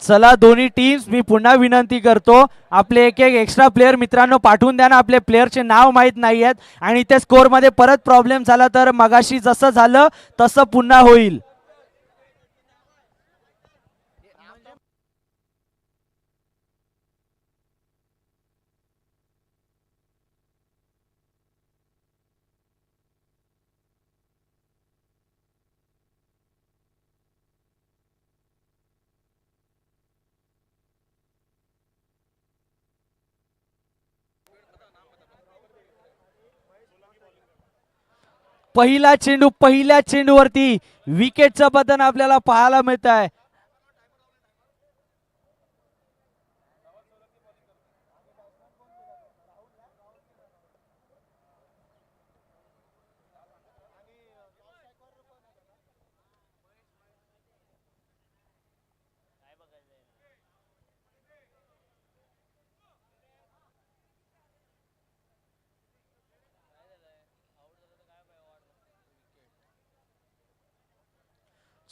चला दोन्ही टीम्स मी पुन्हा विनंती करतो आपले एक एक एक्स्ट्रा प्लेयर मित्रांनो पाठवून द्या ना. आपले प्लेयरचे नाव माहीत नाही आहेत आणि इथे स्कोर मध्ये परत प्रॉब्लेम झाला तर मगाशी जसं झालं तसं पुन्हा होईल. पहिल्या चेंडूवरती विकेटचं पतन आपल्याला पाहायला मिळत आहे.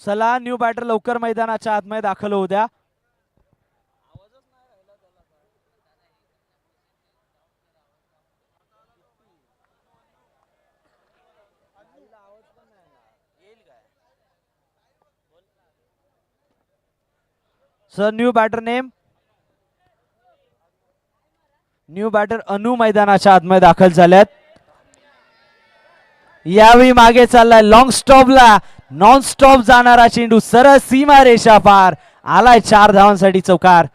चला न्यू बॅटर लवकर मैदानाच्या आतमध्ये दाखल होऊ द्या. Sir new batter name. New batter अनु मैदानाच्या आतमध्ये दाखल झाल्यात. यावेळी मागे चाललाय लॉंग स्टॉपला नॉन स्टॉप जाणारा चेंडू सरळ सीमा रेषा पार आलाय 4 धावांसाठी चौकार.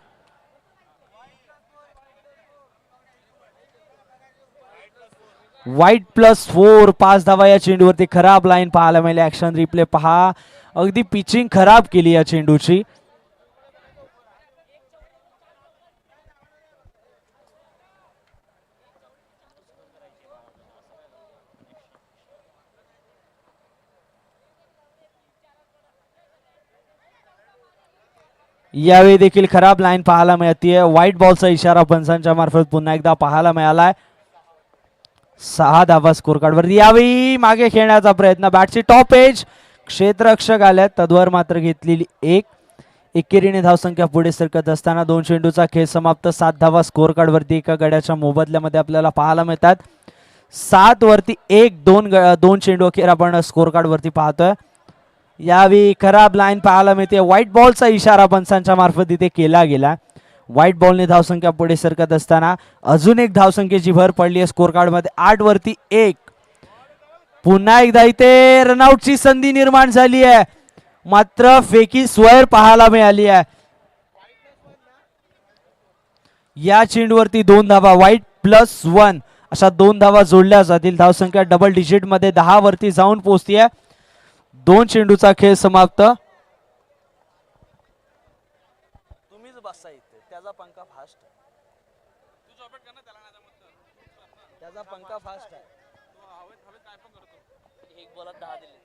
वाईट +4 5 धावा या चेंडूवरती. खराब लाईन पाहायला मिळाली. ऍक्शन रिप्ले पहा. अगदी पिचिंग खराब केली या चेंडूची. यावेळी देखील खराब लाईन पाहायला मिळते. व्हाईट बॉलचा इशारा पंचांच्या मार्फत पुन्हा एकदा पाहायला मिळालाय. 6 धावा स्कोर कार्डवर. यावेळी मागे खेळण्याचा प्रयत्न. बॅटची टॉप एज क्षेत्ररक्षक आल्यात तद्वर मात्र घेतलेली एकेरीने धावसंख्या पुढे सरकत असताना 2 चेंडूचा खेळ समाप्त. 7 धावा स्कोर कार्डवरती एका गड्याच्या मोबदल्यामध्ये आपल्याला पाहायला मिळतात. 7 वरती 1-2 चेंडू अखेर आपण स्कोर कार्डवरती पाहतोय. यावेळी खराब लाईन पाहायला मिळते. व्हाईट बॉलचा इशारा पंचांच्या मार्फत इथे केला गेला. व्हाईट बॉलने धावसंख्या पुढे सरकत असताना अजून एक धावसंख्येची भर पडली आहे स्कोर कार्ड मध्ये. 8 वरती 1. पुन्हा एकदा इथे रनआउटची संधी निर्माण झाली आहे मात्र फेकी स्क्वेअर पाहायला मिळाली आहे. या चेंडूवरती 2 धावा. व्हाईट +1 अशा 2 धावा जोडल्या जातील. धावसंख्या डबल डिजिट मध्ये 10 वरती जाऊन पोहोचतीये. 2 चेंडूचा खेळ समाप्त. तुम्हीच बसा इथे. त्याचा पंखा फास्ट आहे. त्याचा पंखा फास्ट आहे. एक बॉलात 10 दिले.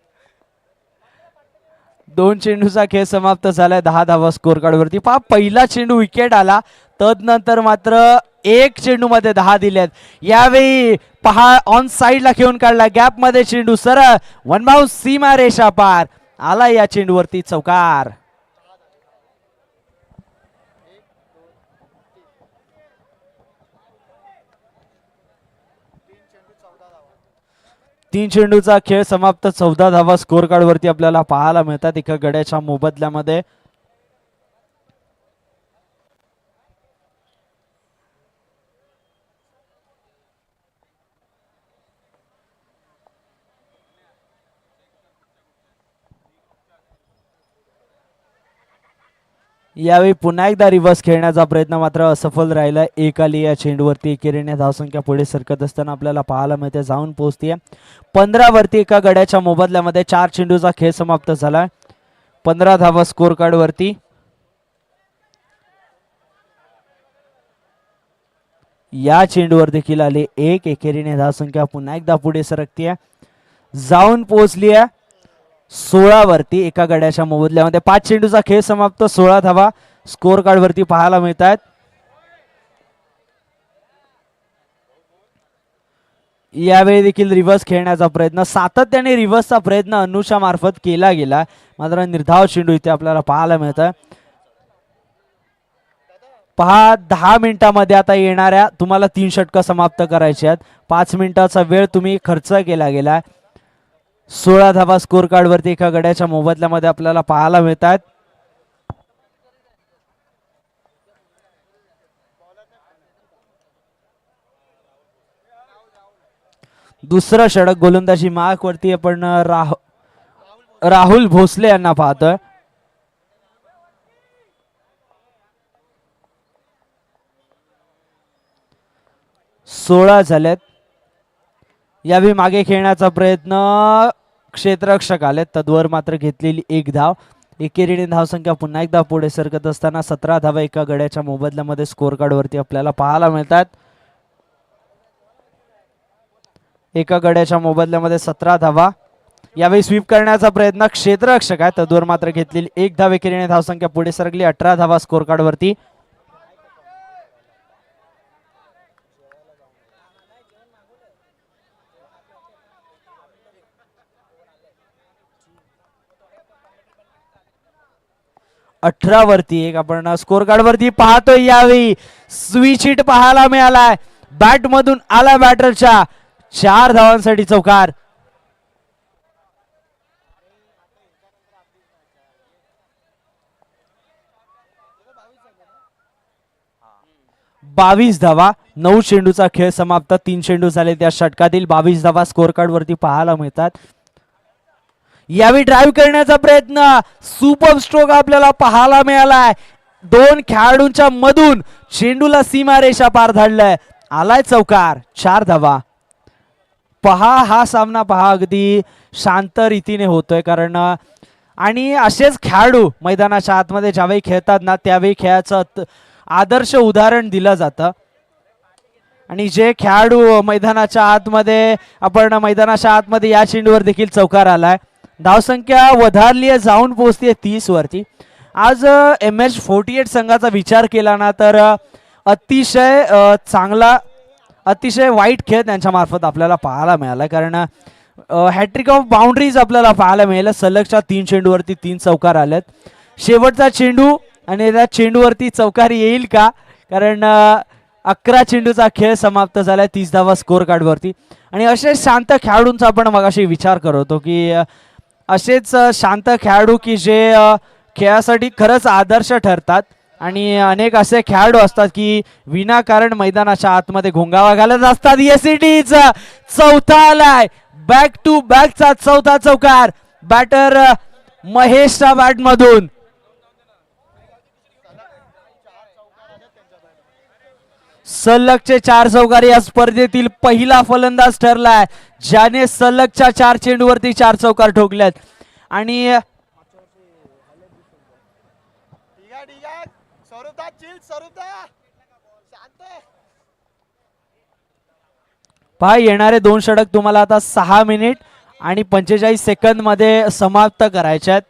2 चेंडूचा खेळ समाप्त झालाय. 10 धावा स्कोर कार्ड वरती. पहा पहिला चेंडू विकेट आला तदनंतर मात्र 1 चेंडू मध्ये 10 दिलेत. यावेळी पहा ऑन साइडला खेळून काढला. गॅप मध्ये चेंडू सरळ 1 बाउंस सीमा रेषा पार आला या चेंडूवरती चौकार. 3 चेंडूचा खेळ समाप्त. 14 धावा स्कोर कार्ड वरती आपल्याला पाहायला मिळतात एका गड्याच्या मोबदल्यामध्ये. यावेळी पुन्हा एकदा रिव्हर्स खेळण्याचा प्रयत्न मात्र असफल राहिला. 1 आली या चेंडूवरती. एकेरीने धावसंख्या पुढे सरकत असताना आपल्याला पाहायला मिळते जाऊन पोहोचतीये 15 वरती एका गड्याच्या मोबदल्यामध्ये. 4 चेंडूचा खेळ समाप्त झाला. 15 धावा स्कोर कार्ड वरती. या चेंडूवर देखील आले 1. एकेरीने धावसंख्या पुन्हा एकदा पुढे सरकतीये. जाऊन पोहोचली आहे 16 वरती एका गड्याच्या मोबदल्यामध्ये. 5 चेंडूचा खेळ समाप्त. 16 धावा स्कोर कार्ड वरती पाहायला मिळतात. यावेळी देखील रिव्हर्स खेळण्याचा प्रयत्न, सातत्याने रिव्हर्सचा प्रयत्न अनुषा मार्फत केला गेला, मात्र निर्धाव चेंडू इथे आपल्याला पाहायला मिळत आहे. पहा 10 मिनिटांमध्ये आता येणाऱ्या तुम्हाला 3 षटकं समाप्त करायची आहेत. 5 मिनिटाचा वेळ तुम्ही खर्च केला गेला. 16 धावा स्कोर कार्ड वरती एका गड्याच्या मोबदल्यामध्ये आपल्याला पाहायला मिळतात. दुसरं षटक गोलंदाजी मार्क वरती आपण राहुल भोसले यांना पाहतोय. सोळा झालेत. यावेळी मागे खेळण्याचा प्रयत्न क्षेत्ररक्षक आले, तद्वर मात्र घेतलेली एक धाव. एकेरीने धावसंख्या पुन्हा एकदा पुढे सरकत असताना 17 धावा एका गड्याच्या मोबदल्यामध्ये स्कोर कार्ड वरती आपल्याला पाहायला मिळतात. एका गड्याच्या मोबदल्यामध्ये 17 धावा. यावेळी स्वीप करण्याचा प्रयत्न क्षेत्ररक्षक आहे, तद्वर मात्र घेतलेली एक धाव. एकेरीने धावसंख्या पुढे सरकली 18 धावा स्कोर कार्ड वरती. वरती एक आपण स्कोर कार्ड वरती पाहतोय. यावेळी स्विच हिट पाहायला मिळालाय. बॅट मधून आला बॅटरच्या 4 धावांसाठी चौकार. बावीस धावा. 9 चेंडूचा खेळ समाप्त. 3 चेंडू झाले त्या षटकातील. 22 धावा स्कोर कार्ड वरती पाहायला मिळतात. यावेळी ड्राईव्ह करण्याचा प्रयत्न, सुपर स्ट्रोक आपल्याला पाहायला मिळालाय. 2 खेळाडूंच्या मधून चेंडूला सीमारेषा पार धाडलाय. आलाय चौकार. 4 धावा. पहा हा सामना पहा अगदी शांत रीतीने होतोय, कारण आणि असेच खेळाडू मैदानाच्या आतमध्ये ज्यावेळी खेळतात ना त्यावेळी खेळाचं आदर्श उदाहरण दिलं जातं. आणि जे खेळाडू मैदानाच्या आतमध्ये मैदानाच्या आतमध्ये या चेंडूवर देखील चौकार आलाय. धावसंख्या वधारली आहे, जाऊन पोहोचते 30 वरती. आज MH48 संघाचा विचार केला ना तर अतिशय चांगला, अतिशय वाईट खेळ त्यांच्या मार्फत आपल्याला पाहायला मिळाला, कारण हॅट्रिक ऑफ बाउंड्रीज आपल्याला पाहायला मिळालं. सलगच्या 3 चेंडूवरती 3 चौकार आलेत. शेवटचा चेंडू आणि त्या चेंडूवरती चौकार येईल का, कारण 11 चेंडूचा खेळ समाप्त झालाय 30 धावा स्कोर कार्ड वरती. आणि असे शांत खेळाडूंचा आपण मगाशी विचार करत होतो की असेच शांत खेळाडू की जे खेळासाठी खरंच आदर्श ठरतात. आणि अनेक असे खेळाडू असतात की विनाकारण मैदानाच्या आतमध्ये घोंगावा घालत असतात. एसीटीच चौथा आलाय. बॅक टू बॅकचा चौथा चौकार बॅटर महेशच्या बॅट मधून. सलगचे 4 चौकार. या स्पर्धेतील पहिला फलंदाज ठरलाय ज्याने सलगच्या 4 चेंडूवरती 4 चौकार ठोकल्यात. आणि पहा येणारे 2 षटक तुम्हाला आता 6 मिनिट आणि 45 सेकंद मध्ये समाप्त करायचे आहेत.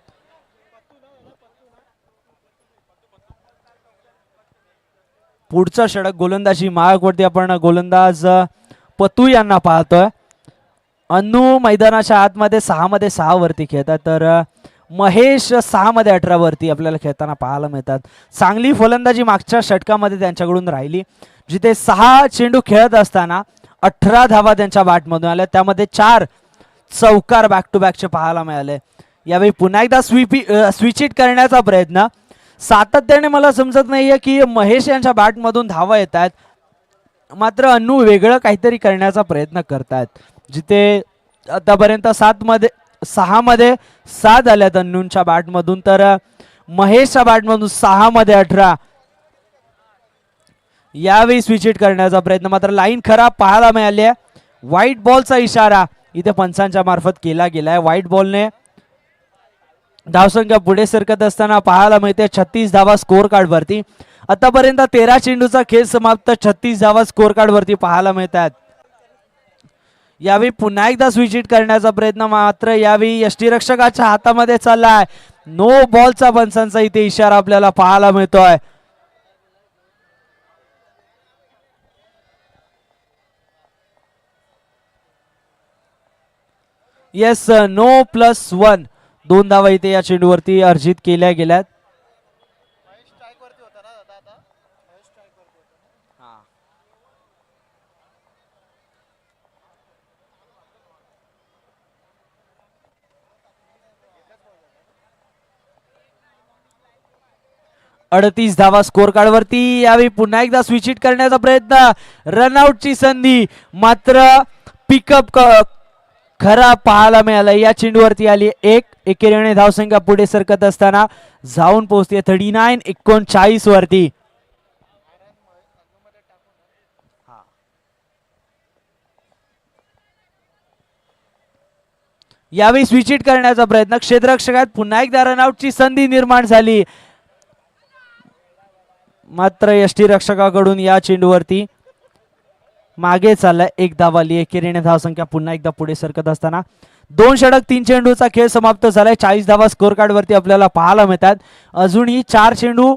पुढचं षटक गोलंदाजी मार्गवरती आपण गोलंदाज पतू यांना पाहतोय. अन्नू मैदानाच्या आतमध्ये 6 मध्ये 6 वरती खेळतात, तर महेश 6 मध्ये 18 वरती आपल्याला खेळताना पाहायला मिळतात. चांगली फलंदाजी मागच्या षटकामध्ये त्यांच्याकडून राहिली, जिथे 6 चेंडू खेळत असताना 18 धावा त्यांच्या बॅटमधून आल्या, त्यामध्ये 4 चौकार बॅक टू बॅकचे पाहायला मिळाले. यावेळी पुन्हा एकदा स्विच हिट करण्याचा प्रयत्न. सातत्याने मला समजत नाहीये की महेश यांच्या बॅटमधून धावा येत आहेत, मात्र अन्नू वेगळं काहीतरी करण्याचा प्रयत्न करतायत. जिथे आतापर्यंत 6 मध्ये 7 आल्यात अन्नूंच्या बॅटमधून, तर महेशच्या बॅटमधून 6 मध्ये 18. यावेळी स्विच हिट करण्याचा प्रयत्न, मात्र लाईन खराब पाहायला मिळाली आहे. व्हाईट बॉलचा इशारा इथे पंचांच्या मार्फत केला गेलाय. व्हाईट बॉलने धावसंख्या पुढे सरकत असताना पाहायला मिळते 36 धावा स्कोर कार्ड वरती. आतापर्यंत 13 चेंडूचा खेळ समाप्त. 36 धावा स्कोर कार्ड वरती पाहायला मिळतात. यावेळी पुन्हा एकदा स्विच हिट करण्याचा प्रयत्न, मात्र यावेळी यष्टीरक्षकाच्या हातामध्ये चाललाय. नो बॉलचा पंचांचा इथे इशारा आपल्याला पाहायला मिळतोय. येस, नो +1 2 धावा इथे या चेंडूवरती अर्जित केल्या गेल्यात. 38 धावा स्कोर कार्ड वरती. यावेळी पुन्हा एकदा स्विच हिट करण्याचा प्रयत्न, रनआउटची संधी, मात्र पिकअप खरा पाहायला मिळाला. या चेंडूवरती आली एकेरीने धावसंख्या पुढे सरकत असताना जाऊन पोहोचते 39-39 वरती. यावेळी स्विच हिट करण्याचा प्रयत्न, क्षेत्ररक्षकात पुन्हा एकदा रनआउटची संधी निर्माण झाली, मात्र यष्टी रक्षकाकडून या चेंडूवरती मागे चाललाय. एक धाव आली. एकेरीने धावसंख्या पुन्हा एकदा पुढे सरकत असताना 2 षटक 3 चेंडूचा खेळ समाप्त झालाय. 40 धावा स्कोर कार्ड वरती आपल्याला पाहायला मिळतात. अजूनही 4 चेंडू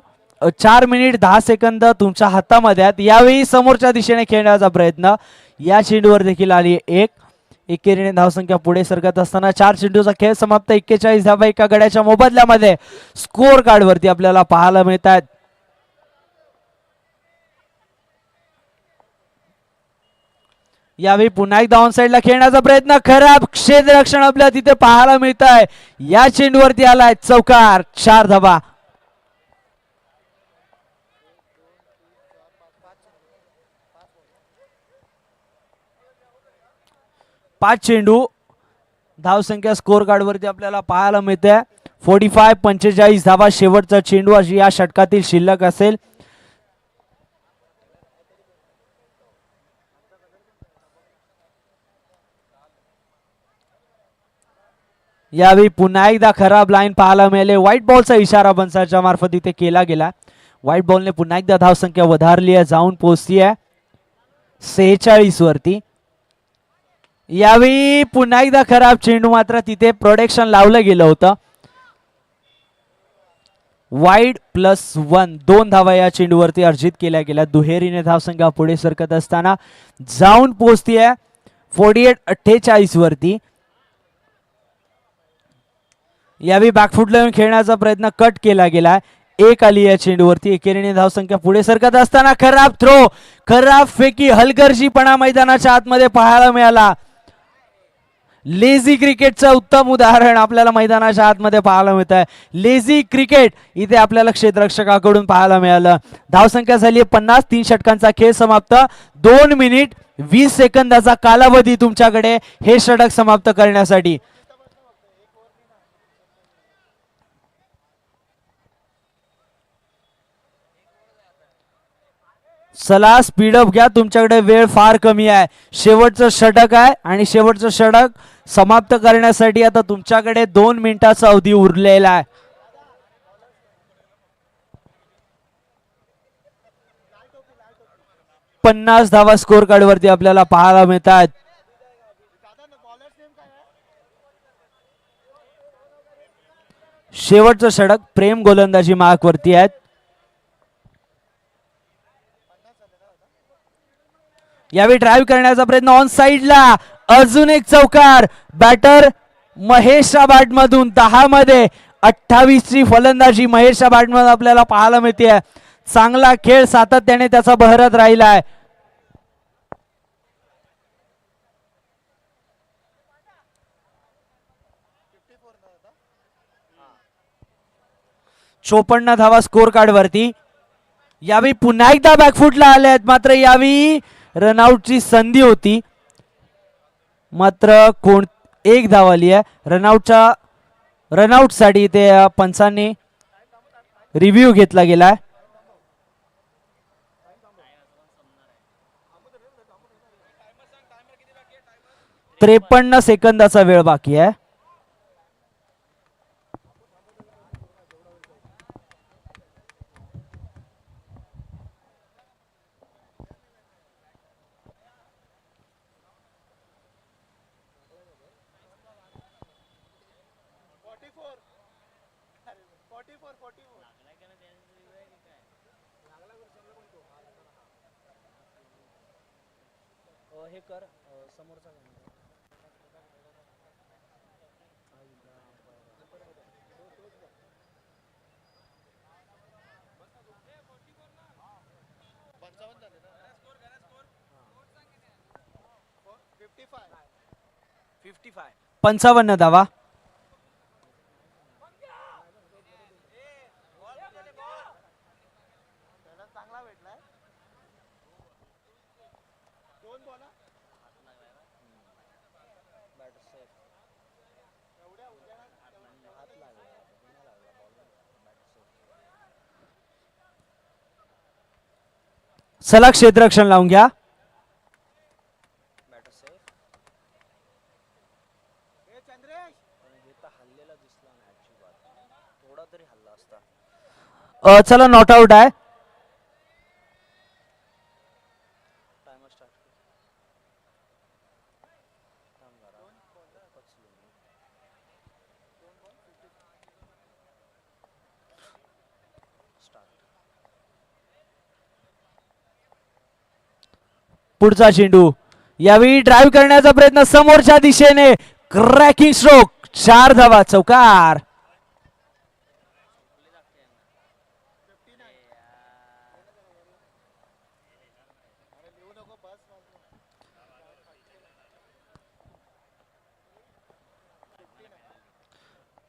4 मिनिट 10 सेकंद तुमच्या हातामध्ये आहेत. यावेळी समोरच्या दिशेने खेळण्याचा प्रयत्न, या चेंडूवर देखील आली एकेरीने धावसंख्या पुढे सरकत असताना 4 चेंडूचा खेळ समाप्त. 41 धावा एका गड्याच्या मोबदल्यामध्ये स्कोर कार्ड वरती आपल्याला पाहायला मिळतात. यावेळी पुन्हा एकदा ऑन साइडला खेळण्याचा प्रयत्न, खराब क्षेत्ररक्षण आपल्याला तिथे पाहायला मिळत आहे. या चेंडूवरती आलाय चौकार. 4 धावा. 5 चेंडू धावसंख्या स्कोर कार्ड वरती आपल्याला पाहायला मिळते. 45-45 धावा शेवटचा चेंडू अशी या षटकातील शिल्लक असेल. यावेळी पुन्हा एकदा खराब लाईन पाहायला मिळाले. व्हाईट बॉलचा इशारा पंचांच्या मार्फत इथे केला गेला. व्हाईट बॉलने पुन्हा एकदा धावसंख्या वधारली आहे, जाऊन पोहोचली आहे 46 वरती. यावेळी पुन्हा एकदा खराब चेंडू, मात्र तिथे प्रोटेक्शन लावलं गेलं होतं. वाईड +1 2 धावा या चेंडूवरती अर्जित केल्या गेल्या. दुहेरीने धावसंख्या पुढे सरकत असताना जाऊन पोहोचतीये 48-48 वरती. यावेळी बॅकफुटला येऊन खेळण्याचा प्रयत्न कट केला गेला. एक आली या चेंडूवरती. एकेरीने धावसंख्या पुढे सरकत असताना खराब थ्रो, खराब फेकी, हलगर्जीपणा मैदानाच्या आतमध्ये पाहायला मिळाला. लेझी क्रिकेटचं उत्तम उदाहरण आपल्याला मैदानाच्या आतमध्ये पाहायला मिळत आहे. लेझी क्रिकेट इथे आपल्याला क्षेत्ररक्षकाकडून पाहायला मिळालं. धावसंख्या झाली 50. 3 षटकांचा खेळ समाप्त. 2 मिनिट 20 सेकंदाचा कालावधी तुमच्याकडे हे षटक समाप्त करण्यासाठी. चला स्पीडअप घ्या, तुमच्याकडे वेळ फार कमी आहे. शेवटचं षटक आहे आणि शेवटचं षटक समाप्त करण्यासाठी आता तुमच्याकडे 2 मिनिटाचा अवधी उरलेला आहे. पन्नास धावा स्कोर कार्ड वरती आपल्याला पाहायला मिळतात. शेवटचं षटक प्रेम गोलंदाजी मार्क वरती आहेत. यावेळी ड्राईव्ह करण्याचा प्रयत्न ऑन साइडला, अजून एक चौकार. बॅटर महेश आबाड मधून 10 मध्ये 28 ची फलंदाजी महेश आबाड मधून आपल्याला पाहायला मिळते. चांगला खेळ सातत्याने त्याचा बहरत राहिलाय. चोपन्न धावा स्कोर कार्ड वरती. यावेळी पुन्हा एकदा बॅकफुटला आले आहेत, मात्र यावेळी रनआउटची संधी होती, मात्र एक धाव आली आहे. रनआउटसाठी इथे पंचांनी रिव्ह्यू घेतला गेलाय. 53 सेकंदाचा वेळ बाकी आहे. हे कर समोरचा. पंचावन्न धावा. चला क्षेत्ररक्षण लावून घ्या. चला नॉट आउट आहे. पुढचा चेंडू यावेळी ड्राईव्ह करण्याचा प्रयत्न समोरच्या दिशेने. Cracking stroke. 4 धावा. चौकार.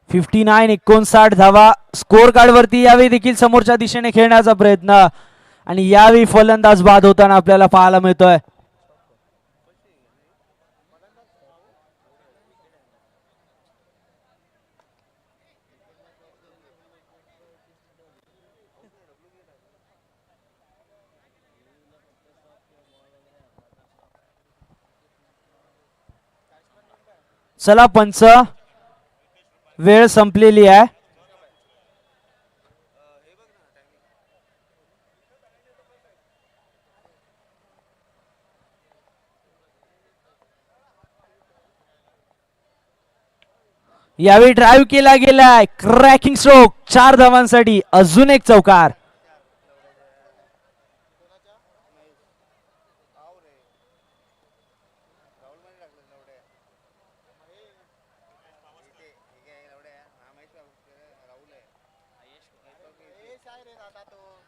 $59 59 धावा स्कोर कार्ड वरती. यावेळी देखील समोरच्या दिशेने खेळण्याचा प्रयत्न आणि यावेळी फलंदाज बाद होताना आपल्याला पाहायला मिळतोय. चला पंच, वेळ संपलेली आहे. यावेळी ड्राईव्ह केला गेलाय. Cracking stroke. 4 धावांसाठी. अजून एक चौकार.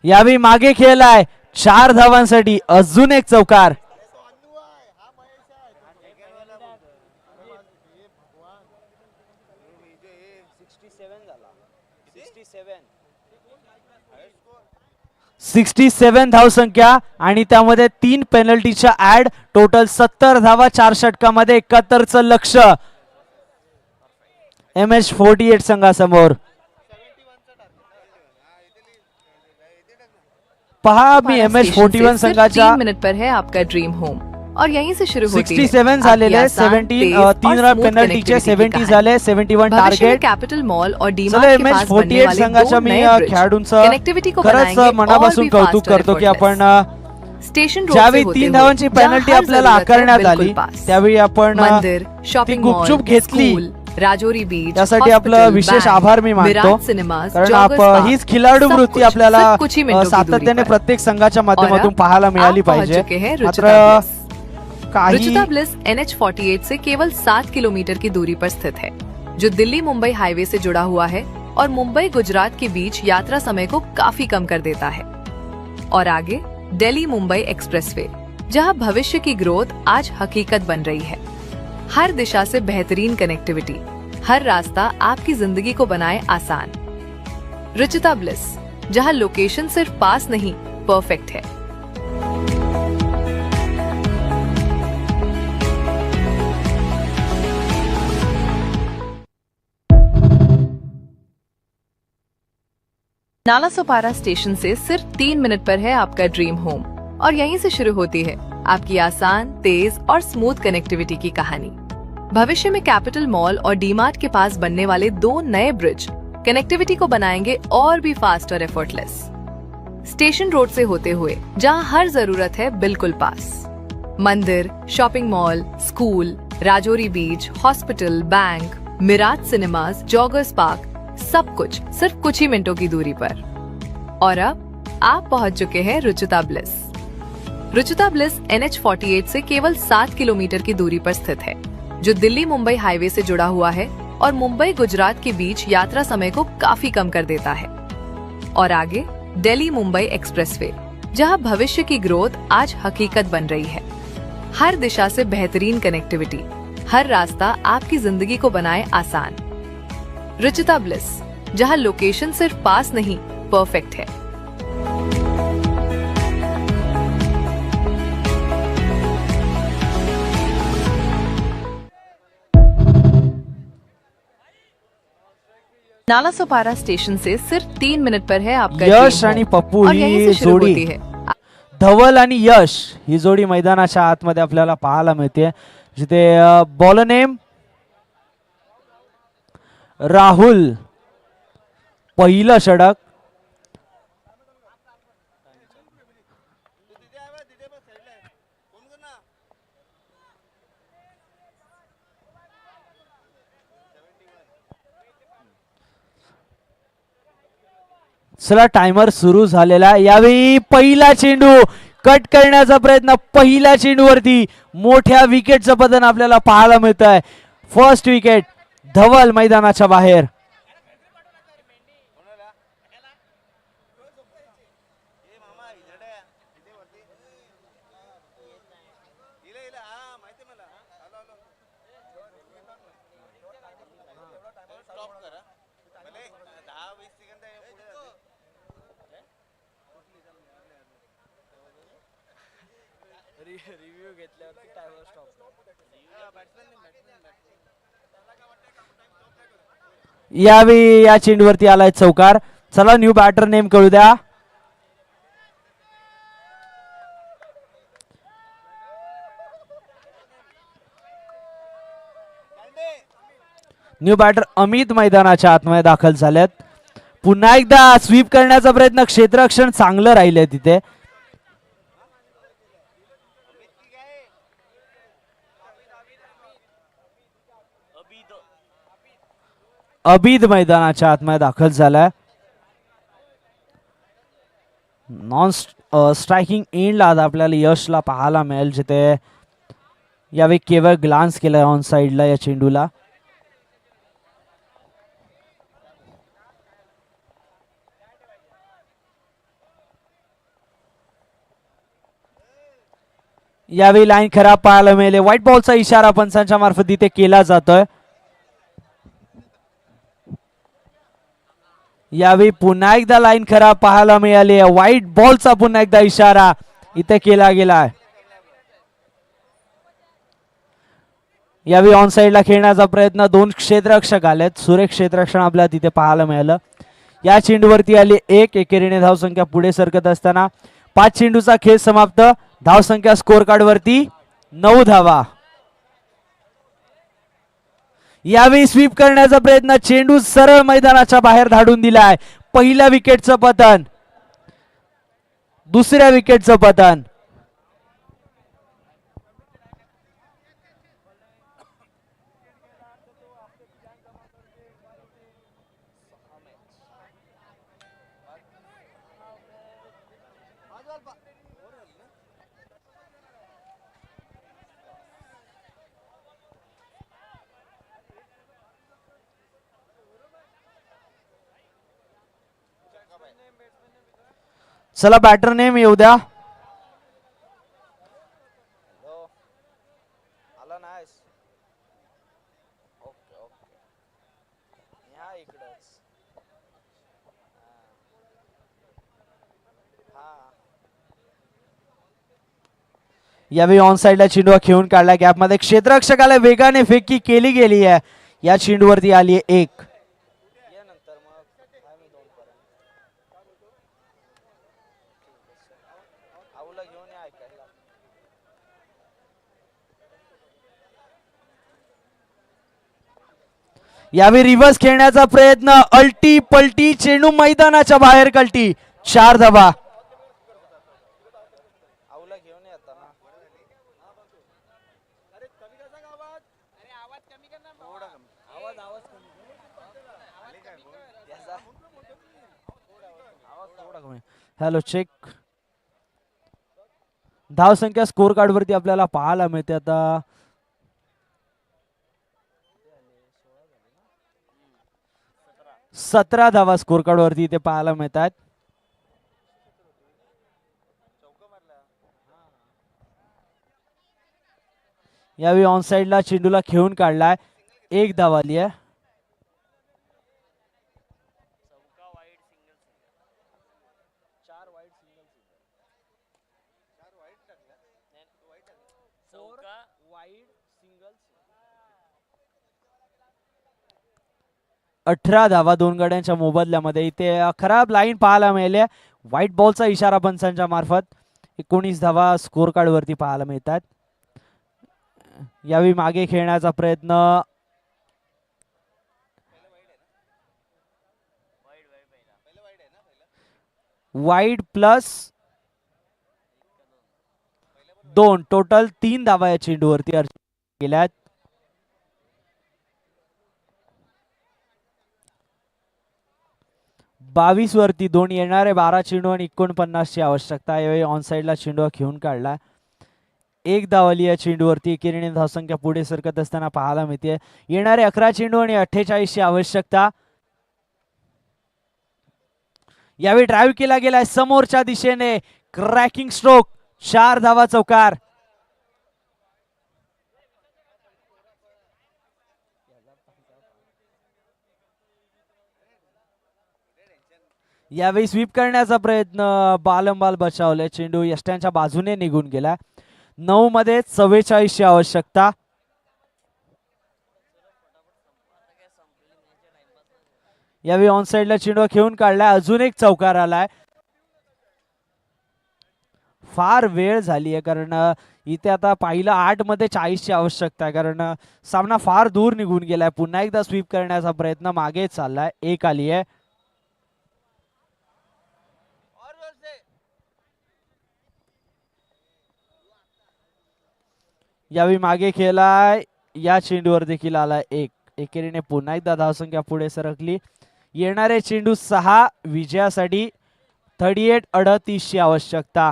यावेळी मागे खेळलाय. 4 धावांसाठी. अजून एक चौकार. $67 धावसंख्या आणि त्यामध्ये 3 पेनल्टीच्या ऍड. टोटल 70 धावा. 4 षटकामध्ये 71चं लक्ष MH48 संघासमोर. पहा मी MH41 संघाच्या 3 मिनट पर है आपका ड्रीम होम और यहीं से शुरू होती है. 67 झालेले. 17 3 पेनल्टीचे. 70 झाले. 71 टार्गेट. कॅपिटल मॉल और चला डीमार्ट के पास बनने MH48 वाले संघाच्या दो मी नए ब्रिज खेळाडूंचं कनेक्टिविटी को खरंच बनाएंगे मनापासून और भी कौतुक faster करतो की effortless. आपण स्टेशन रोड ज्यावेळी से होते 3 हुए, धावांची जहाँ पेनल्टी हर आपल्याला जरूरत है आकारण्यात बिल्कुल आली पास. त्यावेळी आपण मंदिर, ती शॉपिंग मॉल, गुपचूप घेतली. स्कूल, राजौरी बीच, त्यासाठी आपलं हॉस्पिटल, विशेष बैंक, आभार मी मानतो. विराट सिनेमास, कारण जॉगर्स पार्क, हीच खिलाडू सब वृत्ती कुछ आपल्याला सिर्फ कुछ ही मिनटों की दूरी सातत्याने पर. प्रत्येक संघाच्या माध्यमातून और पाहायला मिळाली आप पहुंच पाहिजे. चुके हैं मात्र रुचिता ब्लिस. काही रुचिता ब्लिस NH48 से केवल 7 किलोमीटर की दूरी पर स्थित है, जो दिल्ली मुंबई हाईवे से जुड़ा हुआ है और मुंबई गुजरात के बीच यात्रा समय को काफी कम कर देता है. और आगे दिल्ली मुंबई एक्सप्रेसवे, जहां भविष्य की ग्रोथ आज हकीकत बन रही है. हर दिशा से बेहतरीन कनेक्टिविटी, हर रास्ता आपकी जिंदगी को बनाए आसान. रुचिता ब्लिस, जहां लोकेशन सिर्फ पास नहीं परफेक्ट है. नालासोपारा स्टेशन से सिर्फ 3 मिनट पर है आपका ड्रीम होम और यहीं से शुरू होती है आपकी आसान, तेज और स्मूथ कनेक्टिविटी की कहानी. भविष्य में कैपिटल मॉल और डीमार्ट के पास बनने वाले 2 नए ब्रिज कनेक्टिविटी को बनाएंगे और भी फास्ट और एफर्टलेस. स्टेशन रोड से होते हुए, जहां हर जरूरत है बिल्कुल पास. मंदिर, shopping mall, school, Rajouri beach, hospital, bank, Miraj cinemas, joggers park, सब कुछ सिर्फ कुछ ही मिनटों की दूरी पर. और अब आप पहुंच चुके हैं Ruchita bliss. Ruchita bliss NH48 से केवल 7 किलोमीटर की दूरी पर स्थित है, जो दिल्ली मुंबई हाईवे से जुड़ा हुआ है और मुंबई गुजरात के बीच यात्रा समय को काफी कम कर देता है. और आगे दिल्ली मुंबई एक्सप्रेसवे, जहां भविष्य की ग्रोथ आज हकीकत बन रही है। हर दिशा से बेहतरीन कनेक्टिविटी, हर रास्ता आपकी जिंदगी को बनाए आसान। रुचिता ब्लिस, जहां लोकेशन सिर्फ पास नहीं, परफेक्ट है। नालासोपारा स्टेशन से सिर्फ 3 मिनट पर है आपका यश ड्रीम आणि होम। पप्पू और यहीं ही से शुरू जोडी, होती है। धवल आणि यश ही जोडी मैदानाच्या आतमध्ये आपल्याला पाहायला मिळते, जिथे बॉलर नेम राहुल, पहिलं षटक. चला टायमर सुरू झालेला आहे. यावेळी पहिला चेंडू कट करण्याचा प्रयत्न, पहिल्या चेंडूवरती मोठ्या विकेटचं पतन आपल्याला पाहायला मिळत आहे. फर्स्ट विकेट, धवल मैदानाच्या बाहेर. यावेळी या चेंडूवरती आलाय चौकार. चला न्यू बॅटर नेम कळू द्या. न्यू बॅटर अमित मैदानाच्या आतमध्ये दाखल झालेत. पुन्हा एकदा स्वीप करण्याचा प्रयत्न, क्षेत्ररक्षण चांगलं राहिलंय तिथे. अबिद मैदानाच्या आतमध्ये दाखल झालाय. नॉन स्ट्रायकिंग एंडला आज आपल्याला यशला पाहायला मिळेल, जिथे यावेळी केवळ ग्लान्स केलाय ऑन साइडला या चेंडूला. यावेळी लाईन खराब पाहायला मिळेल. व्हाईट बॉलचा इशारा पंचांच्या मार्फत इथे केला जातोय. यावेळी पुन्हा एकदा लाईन खराब पाहायला मिळाली. व्हाईट बॉलचा पुन्हा एकदा इशारा इथे केला गेलाय. यावेळी ऑन साइडला खेळण्याचा प्रयत्न, दोन क्षेत्ररक्षक आलेत. सुरेख क्षेत्ररक्षण आपल्याला तिथे पाहायला मिळालं. या चेंडूवरती आली एकेरीने धावसंख्या पुढे सरकत असताना 5 चेंडूचा खेळ समाप्त. धावसंख्या स्कोर कार्ड वरती 9 धावा. यावेळी स्वीप करण्याचा प्रयत्न, चेंडू सरळ मैदानाच्या बाहेर धाडून दिलाय. पहिल्या विकेटचं पतन, दुसऱ्या विकेटचं पतन. चला बॅटर नेम येऊ द्या. यावेळी ऑन साइडला चेंडू खेळून काढला. गॅपमध्ये क्षेत्ररक्षकाला वेगाने फेकी केली गेली आहे. या चेंडूवरती आली आहे 1. यावेळी रिव्हर्स खेळण्याचा प्रयत्न, अल्टी पलटी, चेंडू मैदानाच्या बाहेर कल्टी. 4 धावा. Hello check. धावसंख्या स्कोर कार्ड वरती आपल्याला पाहायला मिळते आता 17 धावा स्कोर कार्ड वरती इथे पाहायला मिळतात. यावेळी ऑन साइडला चेंडूला खेळून काढलाय. एक धाव आली आहे. अठरा धावा दोन गड्यांच्या मोबदल्यामध्ये. इथे खराब लाईन पाहायला मिळाली. व्हाईट बॉलचा इशारा पंचांच्या मार्फत. 19 धावा स्कोर कार्ड वरती पाहायला मिळतात. यावेळी मागे खेळण्याचा प्रयत्न. वाईड प्लस 2 टोटल 3 धावा या चेंडूवरती गेल्यात. बावीस वरती 2 येणारे 12 चेंडू आणि 49 ची आवश्यकता. यावेळी ऑन साइडला चेंडू घेऊन काढला. एक धाव आली या चेंडूवरती. एकेरीने धावसंख्या पुढे सरकत असताना पाहायला मिळते. येणारे 11 चेंडू आणि 48 ची आवश्यकता. यावेळी ड्राईव्ह केला गेलाय समोरच्या दिशेने. Cracking stroke. 4 धावा चौकार. यावेळी स्वीप करण्याचा प्रयत्न. बालंबाल बचावले. चेंडू यष्ट्यांच्या बाजूने निघून गेला. 9 मध्ये 44 ची आवश्यकता. यावेळी ऑन साइडला चेंडू खेळून काढलाय. अजून एक चौकार आलाय. फार वेळ झाली आहे कारण इथे आता पाहिलं 8 मध्ये 40 ची आवश्यकता आहे कारण सामना फार दूर निघून गेलाय. पुन्हा एकदा स्वीप करण्याचा प्रयत्न मागे चाललाय. एक आली आहे. यावेळी मागे खेळलाय. या चेंडूवर देखील आलाय एक. एकेरीने पुन्हा एकदा धावसंख्या पुढे सरकली. येणारे चेंडू 6 विजयासाठी 38-38 ची आवश्यकता.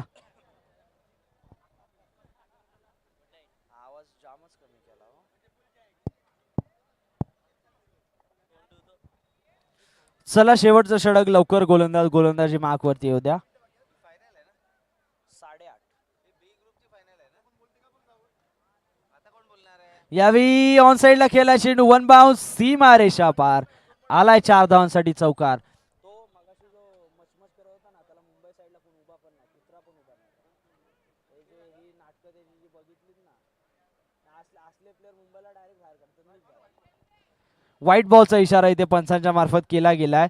चला शेवटचं षटक लवकर गोलंदाजी मार्क वरती येऊ द्या. यावेळी ऑन साइडला खेळला चेंडू. 1 बाउन्स. सीमा रेषा पार. आलाय 4 धावांसाठी चौकार. व्हाईट बॉलचा इशारा इथे पंचांच्या मार्फत केला गेलाय.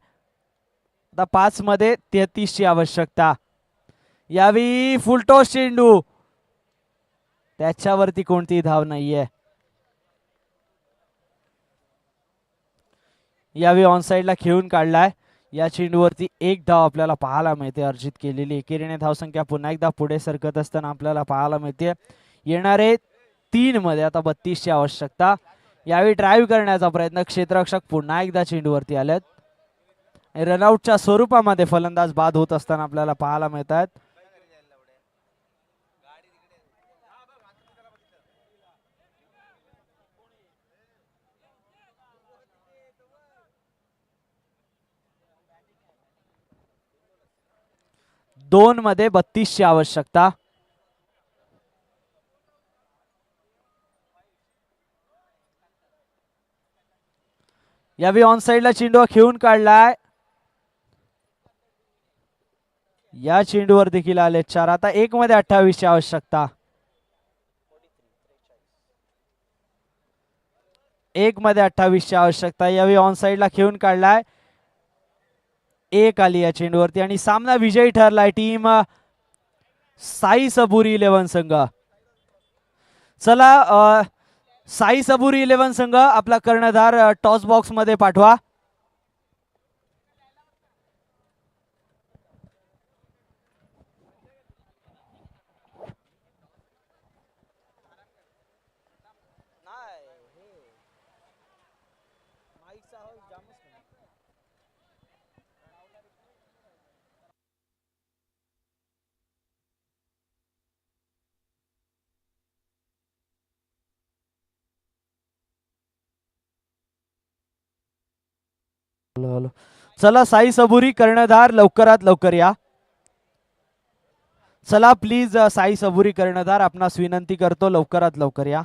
आता 5 मध्ये 33 ची आवश्यकता. यावेळी फुलटॉस चेंडू. त्याच्यावरती कोणतीही धाव नाहीये. यावेळी ऑन साइडला खेळून काढलाय. या चेंडूवरती एक धाव आपल्याला पाहायला मिळते अर्जित केलेली. एकेरीने धावसंख्या पुन्हा एकदा पुढे सरकत असताना आपल्याला पाहायला मिळते. येणारे 3 मध्ये आता 32 ची आवश्यकता. यावेळी ड्राईव्ह करण्याचा प्रयत्न. क्षेत्ररक्षक पुन्हा एकदा चेंडूवरती आलेत. रनआउटच्या स्वरूपामध्ये फलंदाज बाद होत असताना आपल्याला पाहायला मिळतात. दोन मध्ये 32 ची आवश्यकता. यावेळी ऑन साइडला चेंडू खेळून काढलाय. या चेंडूवर देखील आले 4. आता 1 मध्ये 28 ची आवश्यकता. 1 मध्ये 28 ची आवश्यकता. यावेळी ऑन साइडला खेळून काढलाय. एक आली या चेंडूवरती आणि सामना विजयी ठरलाय टीम साई सबुरी 11 संघ. चला साई सबुरी 11 संघ आपला कर्णधार टॉस बॉक्स मध्ये पाठवा. चला साई सबुरी कर्णधार लवकरात लवकर या. चला प्लीज साई सबुरी कर्णधार आपणास विनंती करतो लवकरात लवकर या.